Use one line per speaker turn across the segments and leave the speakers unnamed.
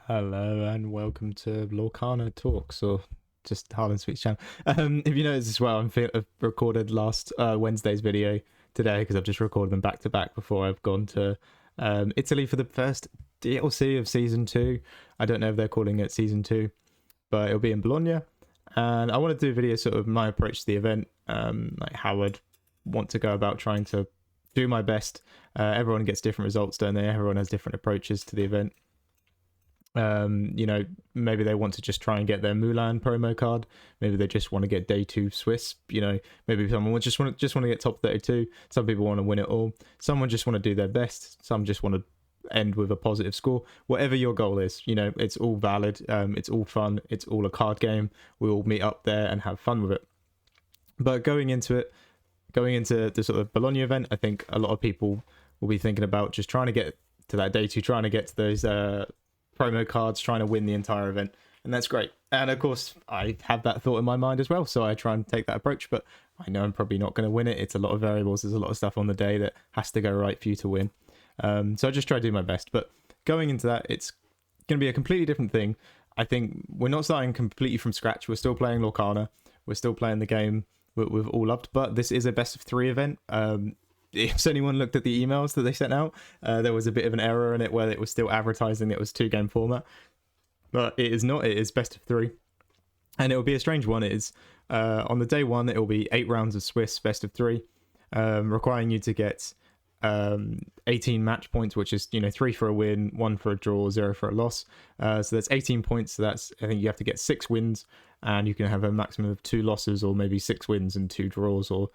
Hello and welcome to Lorcana Talks, or just Harlan Speaks channel. If you noticed as well, I've recorded last Wednesday's video today because I've just recorded them back to back before I've gone to Italy for the first DLC of season 2. I don't know if they're calling it season 2, but it'll be in Bologna. And I want to do a video sort of my approach to the event, like how I'd want to go about trying to do my best. Everyone gets different results, don't they? Everyone has different approaches to the event. Maybe they want to just try and get their Mulan promo card. Maybe they just want to get day 2 Swiss. Maybe someone just want to get top 32. Some people want to win it all. Someone just want to do their best. Some just want to end with a positive score. Whatever your goal is, it's all valid. It's all fun. It's all a card game. We all meet up there and have fun with it. But going into the sort of Bologna event, I think a lot of people will be thinking about just trying to get to that day 2, trying to get to those promo cards, trying to win the entire event, and that's great. And of course I have that thought in my mind as well, so I try and take that approach, but I know I'm probably not going to win it. It's a lot of variables, there's a lot of stuff on the day that has to go right for you to win. So I just try to do my best, but going into that, it's going to be a completely different thing. I think we're not starting completely from scratch. We're still playing Lorcana, we're still playing the game we've all loved, but this is a best of 3 event. If anyone looked at the emails that they sent out, there was a bit of an error in it where it was still advertising it was 2-game format, but it is not. It is best of 3, and it will be a strange one. It is on the day 1, it will be 8 rounds of Swiss best of 3, requiring you to get 18 match points, which is 3 for a win, 1 for a draw, 0 for a loss. So that's 18 points. So that's, I think you have to get 6 wins, and you can have a maximum of 2 losses, or maybe 6 wins and 2 draws, or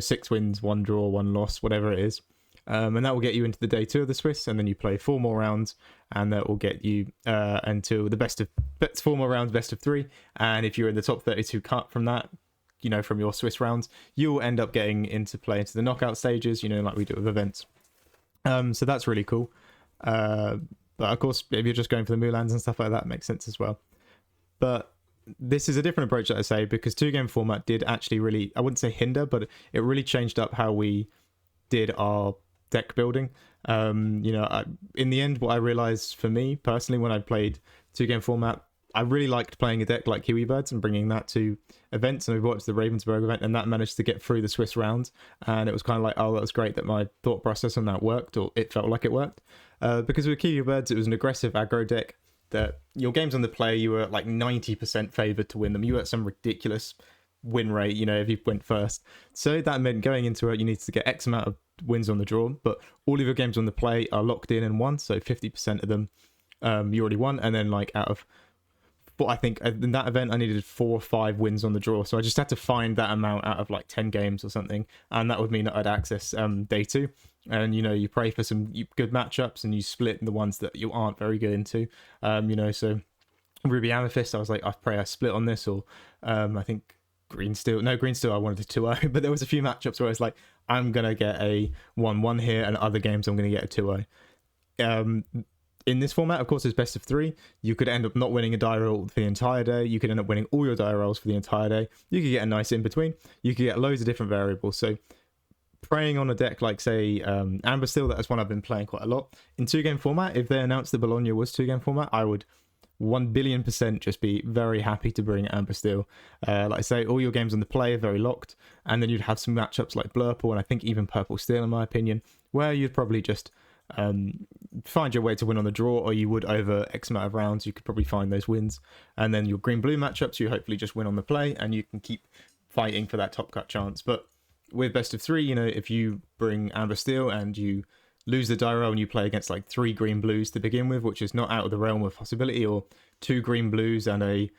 6 wins, 1 draw, 1 loss, whatever it is. And that will get you into the day 2 of the Swiss, and then you play 4 more rounds, and that will get you until the best of 4 more rounds, best of 3. And if you're in the top 32 cut from that, from your Swiss rounds, you'll end up getting into play into the knockout stages, like we do with events. So that's really cool. But of course, if you're just going for the Mulans and stuff like that, it makes sense as well. But this is a different approach, that I say, because 2-game format did actually really, I wouldn't say hinder, but it really changed up how we did our deck building. In the end, what I realized for me personally when I played 2-game format, I really liked playing a deck like Kiwi Birds and bringing that to events. And we watched the Ravensburg event, and that managed to get through the Swiss rounds. And it was kind of like, oh, that was great that my thought process on that worked, or it felt like it worked. Because with Kiwi Birds, it was an aggressive aggro deck that your games on the play, you were like 90% favored to win them. You were at some ridiculous win rate, if you went first. So that meant going into it, you need to get X amount of wins on the draw, but all of your games on the play are locked in and won. So 50% of them you already won. And then out of, but I think in that event I needed 4 or 5 wins on the draw, so I just had to find that amount out of 10 games or something, and that would mean that I'd access day 2. And you pray for some good matchups, and you split the ones that you aren't very good into. So Ruby Amethyst, I was like, I pray I split on this, or I think Green Steel I wanted a 2-0, but there was a few matchups where I was like, I'm gonna get a 1-1 here, and other games I'm gonna get a 2-0. In this format, of course, it's best of 3. You could end up not winning a die roll for the entire day. You could end up winning all your die rolls for the entire day. You could get a nice in between. You could get loads of different variables. So preying on a deck like, say, Amber Steel, that's one I've been playing quite a lot. In 2-game format, if they announced the Bologna was 2-game format, I would 1 billion% just be very happy to bring Amber Steel. Like I say, all your games on the play are very locked, and then you'd have some matchups like Blurple, and I think even Purple Steel, in my opinion, where you'd probably just find your way to win on the draw, or you would over X amount of rounds, you could probably find those wins. And then your green-blue matchups, you hopefully just win on the play, and you can keep fighting for that top cut chance. But with best of 3, if you bring Amber Steel and you lose the die roll and you play against 3 green blues to begin with, which is not out of the realm of possibility, or 2 green blues and a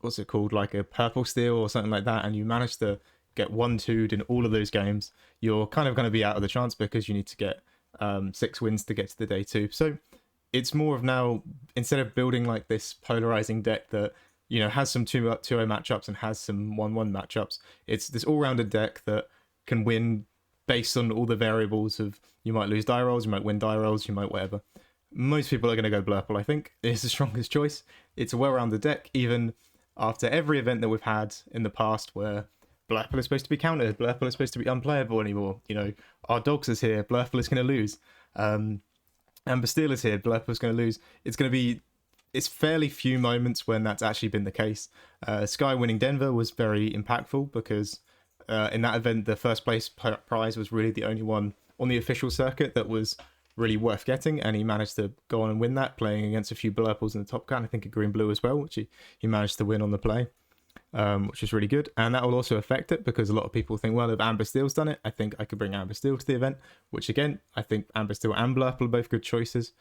what's it called, like a purple steel or something like that, and you manage to get 1-2'd in all of those games, you're kind of going to be out of the chance, because you need to get 6 wins to get to the day 2. So it's more of now, instead of building this polarizing deck that has some 2-0 matchups and has some 1-1 matchups, it's this all-rounded deck that can win based on all the variables of, you might lose die rolls, you might win die rolls, you might whatever. Most people are going to go Blurple, I think. It's the strongest choice. It's a well-rounded deck, even after every event that we've had in the past where Blurple is supposed to be countered, Blurple is supposed to be unplayable anymore. Our dogs is here, Blurple is going to lose. And Bastille is here. Blerpo's going to lose. It's fairly few moments when that's actually been the case. Sky winning Denver was very impactful because in that event, the first place prize was really the only one on the official circuit that was really worth getting, and he managed to go on and win that, playing against a few Blurples in the top cut, and I think a green blue as well, which he managed to win on the play, which is really good. And that will also affect it because a lot of people think, well, if Amber Steele's done it, I think I could bring Amber Steele to the event, which again, I think Amber Steele and Blurple are both good choices.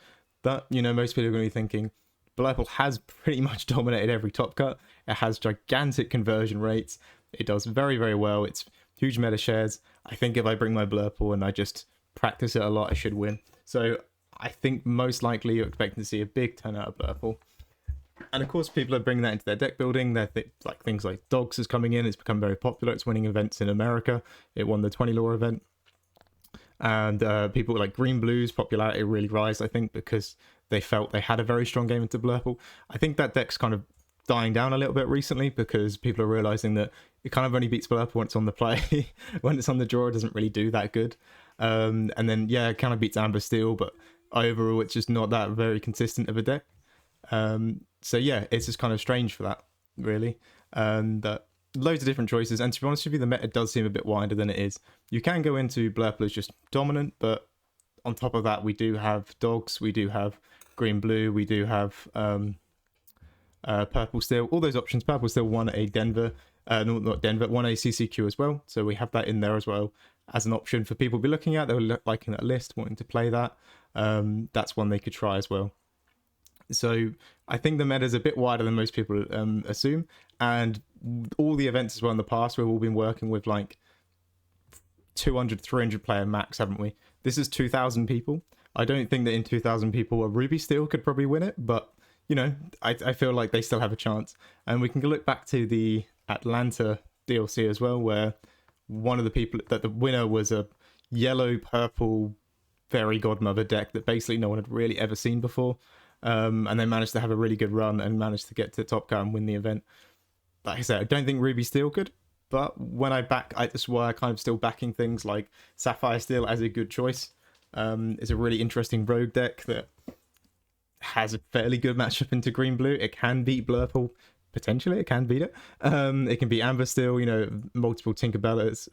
But, most people are going to be thinking, Blurple has pretty much dominated every top cut. It has gigantic conversion rates. It does very, very well. It's huge meta shares. I think if I bring my Blurple and I just practice it a lot, I should win. So I think most likely you're expecting to see a big turnout of Blurple. And of course, people are bringing that into their deck building. Things like Dogs is coming in. It's become very popular. It's winning events in America. It won the 20 Law event. And people like Green Blue's popularity really rise, I think, because they felt they had a very strong game into Blurple. I think that deck's kind of dying down a little bit recently because people are realizing that it kind of only beats Blurple when it's on the play. When it's on the draw, it doesn't really do that good. And then, yeah, it kind of beats Amber Steel, but overall, it's just not that very consistent of a deck. So, yeah, it's just kind of strange for that, really. And loads of different choices. And to be honest with you, the meta does seem a bit wider than it is. You can go into Blurple as just dominant, but on top of that, we do have Dogs, we do have Green Blue, we do have Purple Steel, all those options. Purple Steel won a Denver, not Denver, won a CCQ as well. So we have that in there as well as an option for people to be looking at. They were liking that list, wanting to play that. That's one they could try as well. So I think the meta is a bit wider than most people assume. And all the events as well in the past, we've all been working with like 200, 300 player max, haven't we? This is 2,000 people. I don't think that in 2,000 people a Ruby Steel could probably win it, but I feel like they still have a chance. And we can look back to the Atlanta DLC as well, where one of the people that the winner was a yellow purple fairy godmother deck that basically no one had really ever seen before. And they managed to have a really good run and managed to get to Top Cut and win the event. Like I said, I don't think Ruby Steel could, but when that's why I kind of still backing things like Sapphire Steel as a good choice. It's a really interesting rogue deck that has a fairly good matchup into Green Blue. It can beat Blurple. Potentially, it can beat it. It can beat Amber Steel, multiple Tinkerbellas,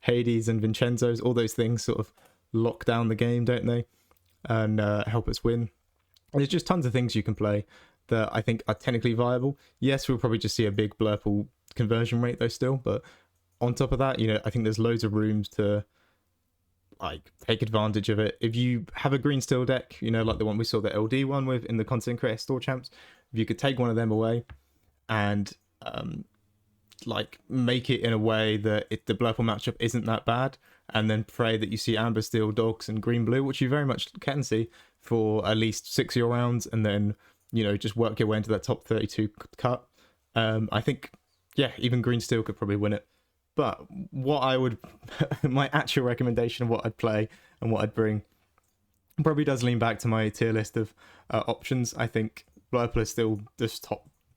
Hades and Vincenzo's, all those things sort of lock down the game, don't they? And help us win. There's just tons of things you can play that I think are technically viable. Yes, we'll probably just see a big Blurple conversion rate though still, but on top of that, I think there's loads of rooms to like take advantage of it. If you have a green steel deck, like the one we saw the LD one with in the Content Creator Store Champs, if you could take one of them away and like make it in a way that the Blurple matchup isn't that bad, and then pray that you see Amber Steel, Dogs, and Green Blue, which you very much can see for at least 6 year rounds, and then just work your way into that top 32 cut. I think, yeah, even Green Steel could probably win it. But what I would, my actual recommendation of what I'd play and what I'd bring probably does lean back to my tier list of options. I think Blurple is still just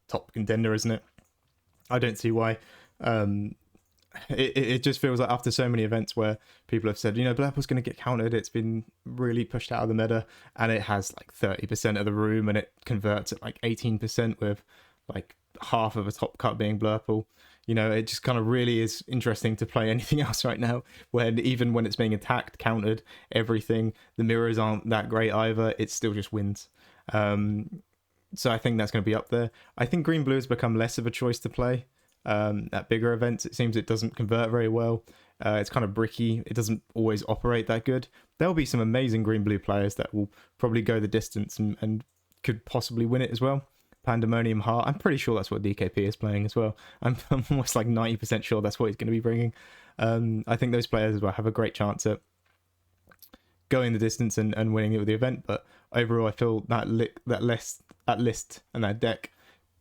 top contender, isn't it? I don't see why. It just feels like after so many events where people have said, Blurple's going to get countered, it's been really pushed out of the meta, and it has like 30% of the room, and it converts at like 18% with like half of a top cut being Blurple. It just kind of really is interesting to play anything else right now, when even when it's being attacked, countered, everything, the mirrors aren't that great either, it still just wins. So I think that's going to be up there. I think Green Blue has become less of a choice to play at bigger events. It seems it doesn't convert very well. It's kind of bricky. It doesn't always operate that good. There'll be some amazing Green Blue players that will probably go the distance and could possibly win it as well. Pandemonium Heart, I'm pretty sure that's what DKP is playing as well. I'm almost like 90% sure that's what he's going to be bringing. I think those players as well have a great chance at going the distance and winning it with the event. But overall, I feel that list and that deck,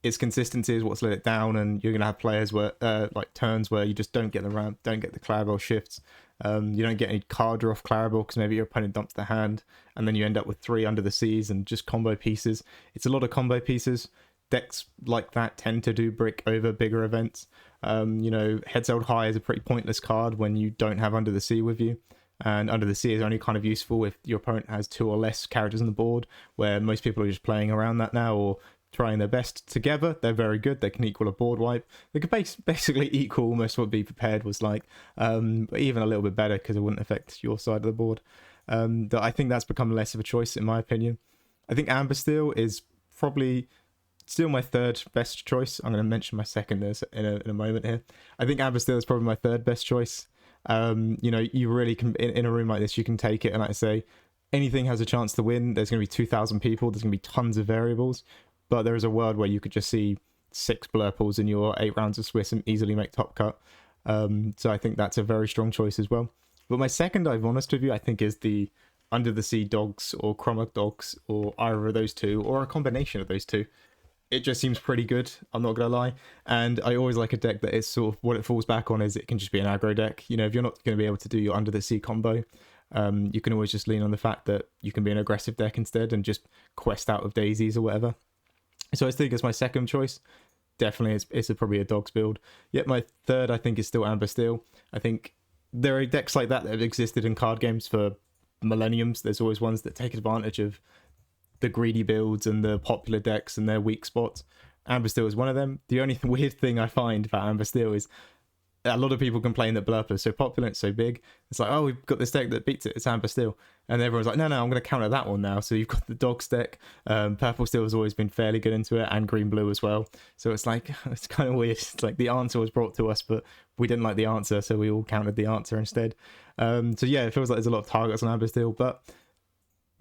its consistency is what's let it down, and you're going to have players where like turns where you just don't get the ramp, don't get the Clarabelle shifts. You don't get any card draw off Clarabelle because maybe your opponent dumps the hand, and then you end up with 3 Under the Seas and just combo pieces. It's a lot of combo pieces. Decks like that tend to do brick over bigger events. Heads Held High is a pretty pointless card when you don't have Under the Sea with you. And Under the Sea is only kind of useful if your opponent has 2 or less characters on the board, where most people are just playing around that now, or trying their best together. They're very good. They can equal a board wipe. They could basically equal almost what Be Prepared was like, but even a little bit better because it wouldn't affect your side of the board. I think that's become less of a choice in my opinion. I think Amber Steel is probably still my 3rd best choice. I'm going to mention my 2nd in a moment here. I think Amber Steel is probably my 3rd best choice. You really can, in a room like this, you can take it, and like I say, anything has a chance to win. There's going to be 2,000 people. There's going to be tons of variables. But there is a world where you could just see 6 blurples in your 8 rounds of Swiss and easily make top cut. So I think that's a very strong choice as well. But my 2nd, I've honest with you, I think is the Under the Sea Dogs or Chroma Dogs, or either of those 2, or a combination of those 2. It just seems pretty good, I'm not going to lie. And I always like a deck that is sort of, what it falls back on is it can just be an aggro deck. If you're not going to be able to do your Under the Sea combo, you can always just lean on the fact that you can be an aggressive deck instead and just quest out of daisies or whatever. So I think it's my 2nd choice. Definitely, it's probably a Dogs build. Yet my 3rd, I think, is still Amber Steel. I think there are decks like that have existed in card games for millenniums. There's always ones that take advantage of the greedy builds and the popular decks and their weak spots. Amber Steel is one of them. The only weird thing I find about Amber Steel is a lot of people complain that Blurper is so popular, it's so big. It's like, oh, we've got this deck that beats it, it's Amber Steel. And everyone's like, no, I'm going to counter that one now. So you've got the Dogs deck. Purple Steel has always been fairly good into it, and Green Blue as well. So it's like, it's kind of weird. It's like the answer was brought to us, but we didn't like the answer, so we all countered the answer instead. So yeah, it feels like there's a lot of targets on Amber Steel, but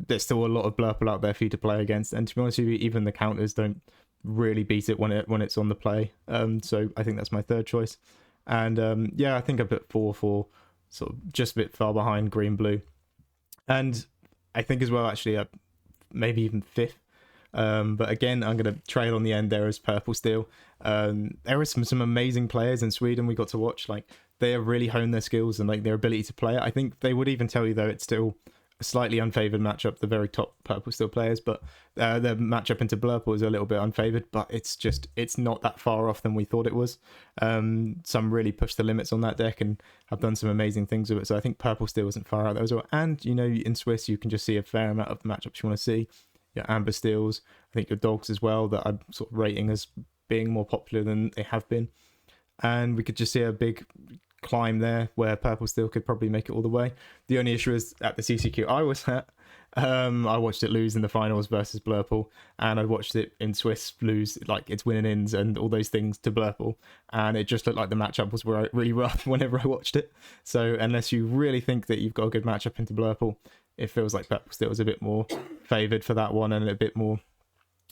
there's still a lot of Blurple out there for you to play against. And to be honest with you, even the counters don't really beat it when it's on the play. So I think that's my 3rd choice. And yeah, I think I put 4 for sort of just a bit far behind Green Blue. And I think as well, actually, maybe even 5th. But again, I'm going to trail on the end there as Purple Steel. There are some amazing players in Sweden we got to watch. Like, they have really honed their skills and like their ability to play it. I think they would even tell you, though, it's still a slightly unfavored matchup, the very top Purple Steel players, but their matchup into Blurple is a little bit unfavored, but it's not that far off than we thought it was. Some really pushed the limits on that deck and have done some amazing things with it. So I think Purple Steel isn't far out there as well. And in Swiss you can just see a fair amount of the matchups you want to see. Your Amber Steels, I think your Dogs as well, that I'm sort of rating as being more popular than they have been. And we could just see a big climb there where Purple Steel could probably make it all the way. The only issue is at the CCQ I was at, I watched it lose in the finals versus Blurple, and I watched it in Swiss lose like its winning ins and all those things to Blurple, and it just looked like the matchup was really rough whenever I watched it. So unless you really think that you've got a good matchup into Blurple, it feels like Purple Steel was a bit more favoured for that one, and a bit more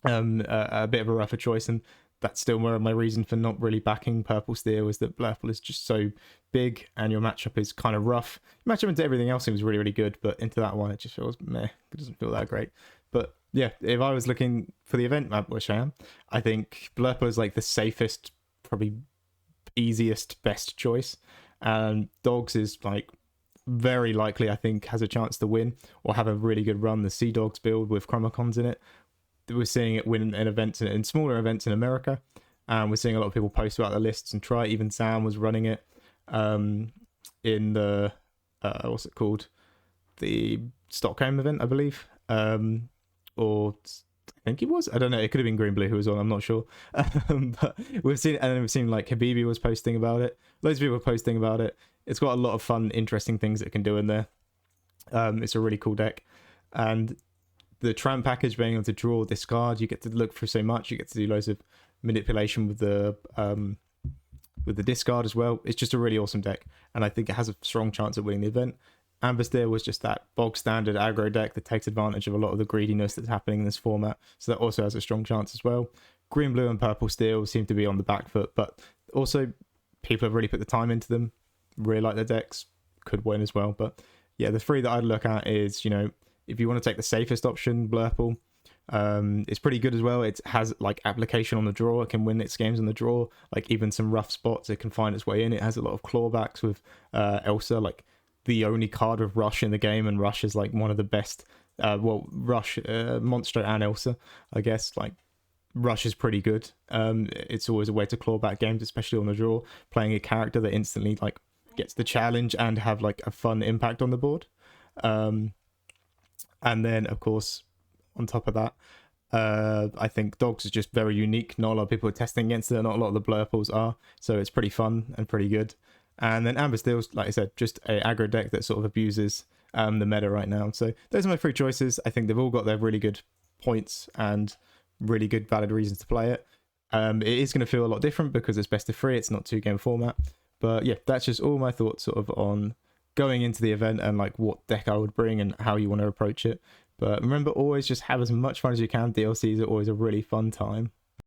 a bit of a rougher choice. And that's still more of my reason for not really backing Purple Steel, is that Blurple is just so big and your matchup is kind of rough. Your matchup into everything else seems really, really good, but into that one it just feels meh. It doesn't feel that great. But yeah, if I was looking for the event map, which I am, I think Blurple is like the safest, probably easiest, best choice. And Dogs is like very likely, I think, has a chance to win or have a really good run. The Sea Dogs build with Chromacons in it, we're seeing it win in events, in smaller events in America, and we're seeing a lot of people post about the lists and try. Even Sam was running it in the what's it called, the Stockholm event, I believe, or I think it was, I don't know, it could have been Green Blue who was on, I'm not sure. But we've seen like Habibi was posting about it, loads of people were posting about it. It's got a lot of fun, interesting things it can do in there. It's a really cool deck, and the Tramp package, being able to draw, discard, you get to look through so much. You get to do loads of manipulation with the discard as well. It's just a really awesome deck, and I think it has a strong chance of winning the event. Amber Steel was just that bog standard aggro deck that takes advantage of a lot of the greediness that's happening in this format, so that also has a strong chance as well. Green, Blue, and Purple Steel seem to be on the back foot, but also people have really put the time into them. Really like their decks, could win as well. But yeah, the 3 that I'd look at is, if you want to take the safest option, Blurple, it's pretty good as well. It has like application on the draw. It can win its games on the draw. Like even some rough spots, it can find its way in. It has a lot of clawbacks with Elsa, like the only card with Rush in the game, and Rush is like one of the best. Rush, Monstro and Elsa, I guess. Like Rush is pretty good. It's always a way to claw back games, especially on the draw. Playing a character that instantly like gets the challenge and have like a fun impact on the board. And then of course on top of that, I think dogs is just very unique. Not a lot of people are testing against it. Not a lot of the blurples are, so it's pretty fun and pretty good. And then Amber Steel's, like I said, just a aggro deck that sort of abuses the meta right now. So those are my three choices. I think they've all got their really good points and really good valid reasons to play it. It is going to feel a lot different because it's best of 3. It's not 2-game format. But yeah, that's just all my thoughts sort of on going into the event and like what deck I would bring and how you want to approach it. But remember, always just have as much fun as you can. DLCs are always a really fun time.